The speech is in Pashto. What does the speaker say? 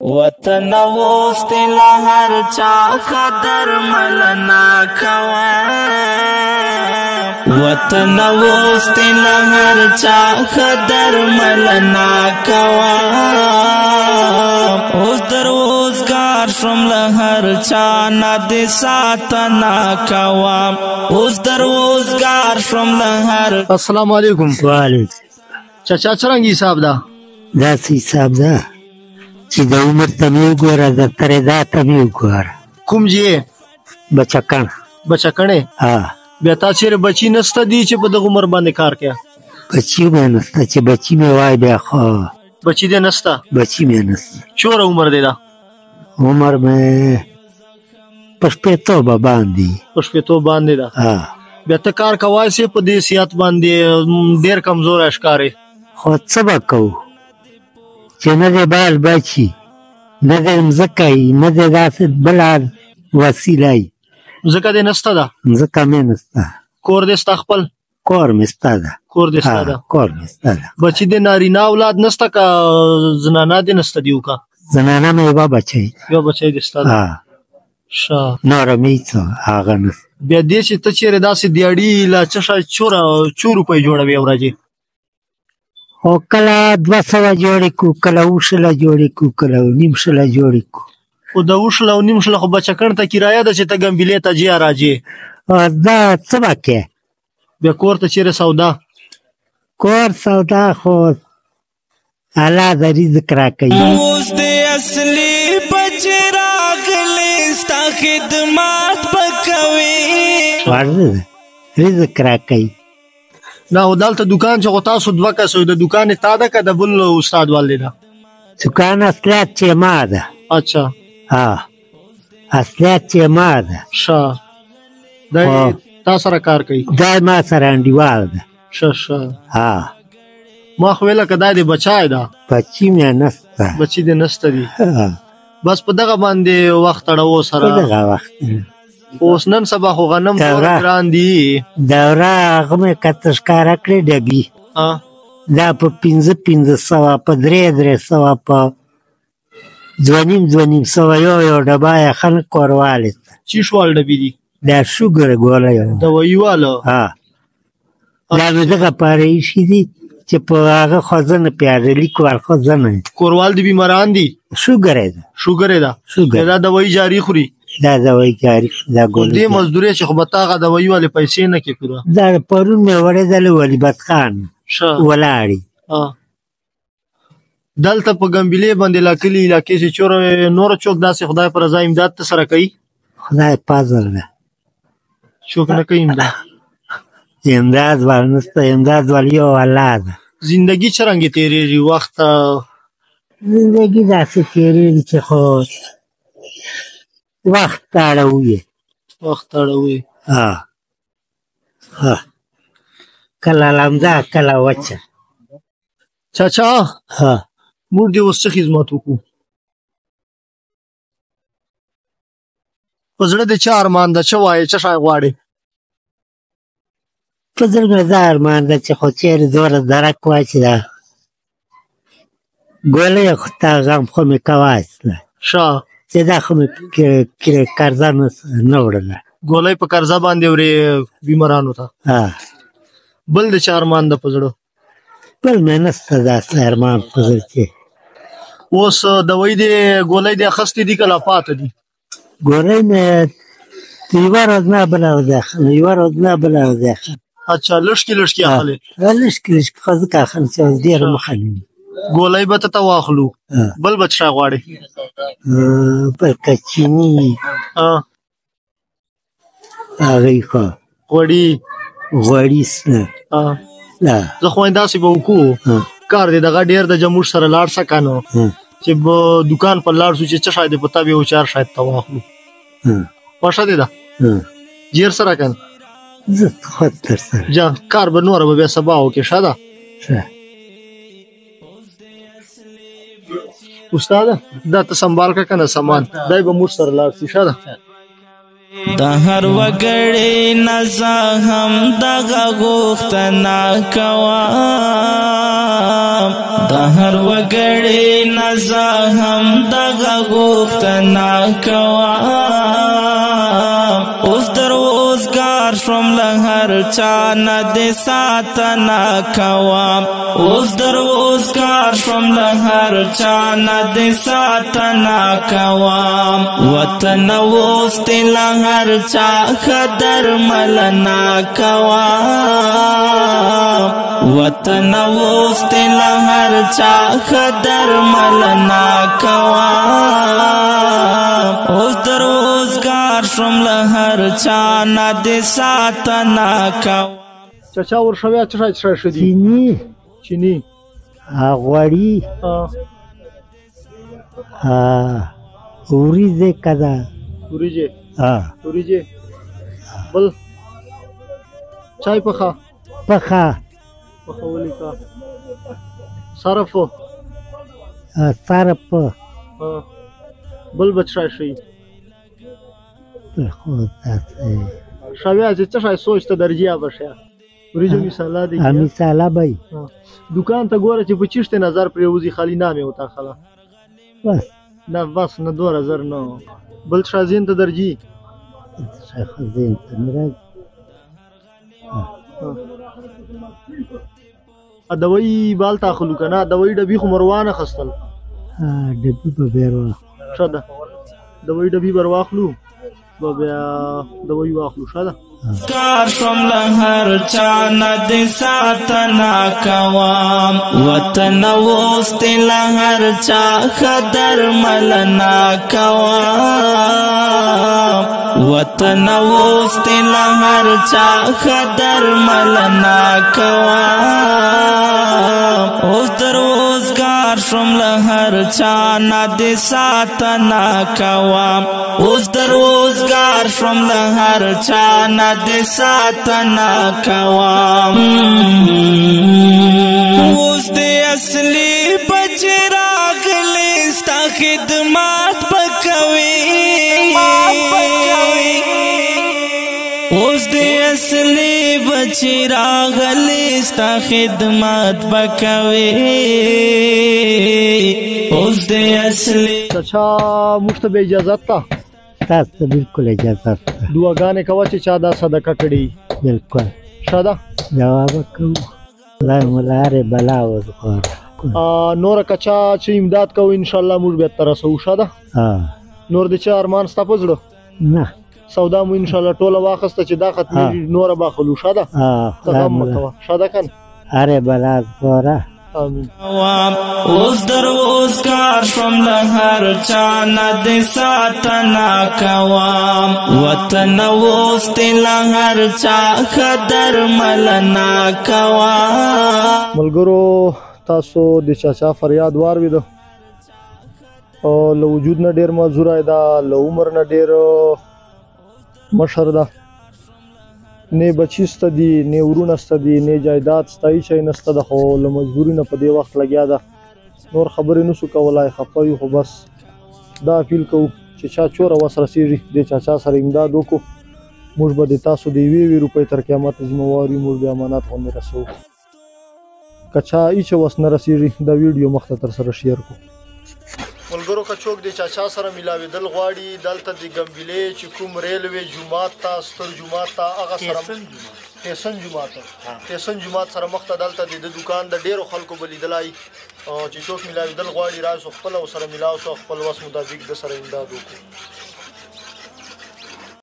وطن اوست لهر چا قدر ملنا کوا وطن اوست لهر چا قدر ملنا کوا اوس دروزگار شم لهر چا ند ساتنا کوا اوس دروزگار شم لهر. السلام علیکم. وعلیکم. چاچا څرنګه حساب ده؟ داسې حساب ده چې د عمر ته مې وګوره د ترېدا ته مې وګوره. کوم ځای؟ بچکڼ. بچکڼې؟ بیا تا چېرې بچي نسته دي چې په دغه عمر باندې کار کوې؟ بچي مې نسته چې بچي مې وای بیا خو بچي دې نسته؟ بچي مې نسته. څومره عمر دی دا؟ عمر مې په شپېتو به باندې. په شپېتو باندې ده؟ بیا ته کار کوای سې په دې صحت باندې ډېر کمزوری ښکارې. خو څه به کوو چې نه دی بال بچي نه دی مځکه یي نه دی داسې بله وسیله یي. مځکه دې نسته ده؟ مځکه مې نسته. کور دې ستا خپل؟ کور مې ستا ده. کور دې ستا ده؟ کور مې ستا ده. بچي دې نارینه اولاد نسته که زنانه دې نسته دي وکه؟ زنانه مې یوه بچی. یو بچی دې ستا ده؟ ښه. نوره مې هېڅ هغه نسته. بیا دې چې ته چېرې داسې دیاړي له څه شی څو روپۍ جوړوې ورځې؟ او کله 200 جوړې کړو، کله 200 جوړې کړو، کله 900 جوړې کړو. خو د 200 900 خو بچکڼ ته کرایه ده چې ته ګمبلې ته ځې راځې. دا څه به کوې؟ بیا کور ته چېرې سودا؟ کور سودا خو الله د رزق راکوي. اوس دې اصلي بچې راغلې ستا خدمات به کوي. واضح ده رزق راکوي. نه او دلته دکان چې خو تاسو دوه کسه د دکان یې تا ده که د بل استاد والدې ده؟ دکان اصلیت چې ما ده. اچھا. اصلیت چې ما ده. ښه. دا تا سره کار کوي؟ دا ما سره انډیوال ده. ښه ښه. ما خو ویله که دا دې بچی ده؟ بچي مې نسته. بچي دې نسته دي؟ بس په دغه باندې وخت اړوو سره؟ په دغه وخت. اوس نن سبا خو غنم ډېر ګران دي. دوره هغه مې کته ښکاره کړې ډبي. دا په 500 په 300 په 2,500 یو ډبه یې خلک وروالی ته. چیش وال ډبي دي؟ دا شوګر ګوله دوایي واله؟ دا مې دغه پاره ایښي دي چې په هغه خوځنه پیاده لیک ور خوځنه. کوروال دي بیماران دي؟ شوګر یې ده. شوګر یې ده؟ دا دوایي جاري خوري؟ دا دوایي جاري دا ګولې. دې مزدورۍ چې خو به تا هغه دوایي والې پیسې نه کې کړه؟ دا پرون مې وړېدلې ولیبت خان ولاړې. دلته په ګمبلې باندې لاکلي علاقې چې چوره نور څوک داسې خدای پر رضا امداد ته سره کوي؟ خدای پازل ده. څوک نه کوي امداد؟ امداد ول نسته. امداد ول یو الله ده. زندګي څرنګه تېرېږي؟ وخت زندګي داسې تېرېږي چې خو وخت اړوي. وخت اړوي. کله لمده کله وچه. چاچا موږ دې اوس څه خدمت وکړو؟ په زړه دې څه ارمان ده؟ څه وایې؟ څه شی غواړې؟ په زړه مې دا ارمان ده چې خو چېرې دومره درک وای چې دا ګولۍ خو تا غم خو مې کواسله. ښه. چې دا خو مې قرضه نه وړله. ګولۍ په قرضه باندې وړې بیمارانو ته؟ بل د چا ارمان ده په زړه؟ بل مې نسته داسې ارمان په زړه کې. اوس دوایي دې ګولۍ دې اخیستې دي که لا پاته دي؟ ګولۍ مې یوه ورځ نه بله ورځ اخلم. یوه ورځ نه بله ورځ اخلم. اچھا. لږکې لږکې اخلې؟ لږکې لږکې خو ځکه اخلم چې ډېره مه خلم. ګولۍ به ته واخلو. بل به څه شی غواړې؟ بل که چیني هغوی خو غوړي سته. زه خو داسې به وکړو کار دی دغه ډېر د جمهور سره لاړ شه که نه چې به دکان پر لاړ شو چې څه شی دی په تا به یو چار شاید ته واخلو. خوښه دې ده؟ جیر سره که نه؟ زه خود در سره. جا کار به نوره به بیا سبا وکړې. ښه ده؟ استاده دا ته سنبال که که نه سامان دی به موږ سره لاړ شي. ښه ده؟ د هر وګړي نزا هم دغه غوښتنه کوم د هر وګړي نزا هم دغه غوښتنه کوم اوس دروزګار شوم له هر چا نه د ساتنه کوم اوس دروزګار شوم له هر چا نه د ساتنه کوم وطن اوس له هر چا خدر ملنا کوم وطن اوس له هر چا خدر ملنا کوم اوس دروزګار شوم له هر چا نه د ساتنه کوم چچا ورشویا څه شی شدي چینی غوړي وریځې کده وریځې بل چای پخه ولیکه صرف بل بچ شي شویا چې څه شی سوچ ته درجیا بشه وریجو مثاله دی مثاله بای دکان ته ګوره چې په چشته نظر پرېوځي خالی نامې وتا خلا بس نه 2000 نه بل شازین ته درجی شازین ته مراد دوی بال تاخلو کنه دوی ډبی خو مروانه خستل ډبی په بیروا شاده دوی ډبی بر واخلو بیا دوی واخلو شاده کار شوم له هر چا نه د ساتنه کوم وطن اوس له هر چا خدر ملنا کوم وطن اوس له هر چا خدر ملنا کوم اوس دروزګار شوم له هر چا نه د ساتنه کوم اوس دروزګار شوم له هر چا نه د ساتنه کوم اوس د اصلي بچ راغلی ستا خدمات بکوي اوس د اصلي بچ راغلی ستا خدمات بکوي اوس د اصلي چچا موږ ته به اجازه تا تاسو ته بالکل اجازه ده دعاګانې کوه چې چا دا صدقه کړي بالکل شاده جواب کوو خدای مو لارې بلا ورکړي نور کچا چې امداد کوو انشاءالله موږ به تر رسو شاده نور د چا ارمان ستا په زړه نه سودا مو انشاءالله ټوله واخسته چې دا ختمېږي نوره به خلو شاده غم مه کوه شاده کن هرې بلا ګوره آمین اوس دروزګار شوم له هر چا نه د ساتنه کوم وطن اوس له هر چا خدر ملنا کوم ملګرو تاسو د چاچا فریاد واورېده او له وجود نه ډېر مزوری ده له عمر نه ډېر مشر ده نه بچی سته دي نه ورونه سته دي نه جایداد سته هېڅ شی نسته ده خو له مجبوري نه په دې وخت لګیا ده نور خبرې نسو کولی خفه یو خو بس دا اپیل کوو چې چا چوره وس رسېږي دې چاچا سره امداد وکړو موږ به د تاسو د 1 روپۍ تر قیامت ذمهوار یو موږ به امانت غوندې رسوو که چا هېڅ وس نه رسېږي دا ویډیو مخته تر سره شیر کړو ملګرو که څوک د چاچا سره میلاوېدل غواړي دلته د ګمبلې چې کوم ریلوې جومات ته ستر جومات ته هغه سره تیسن جومات سره مخ ته دلته د دکان د ډېرو خلکو به لیدلی چې څوک میلاوېدل غواړي راسو خپله ورسره میلاو سو خپل وس مطابق د سره امداد وکړو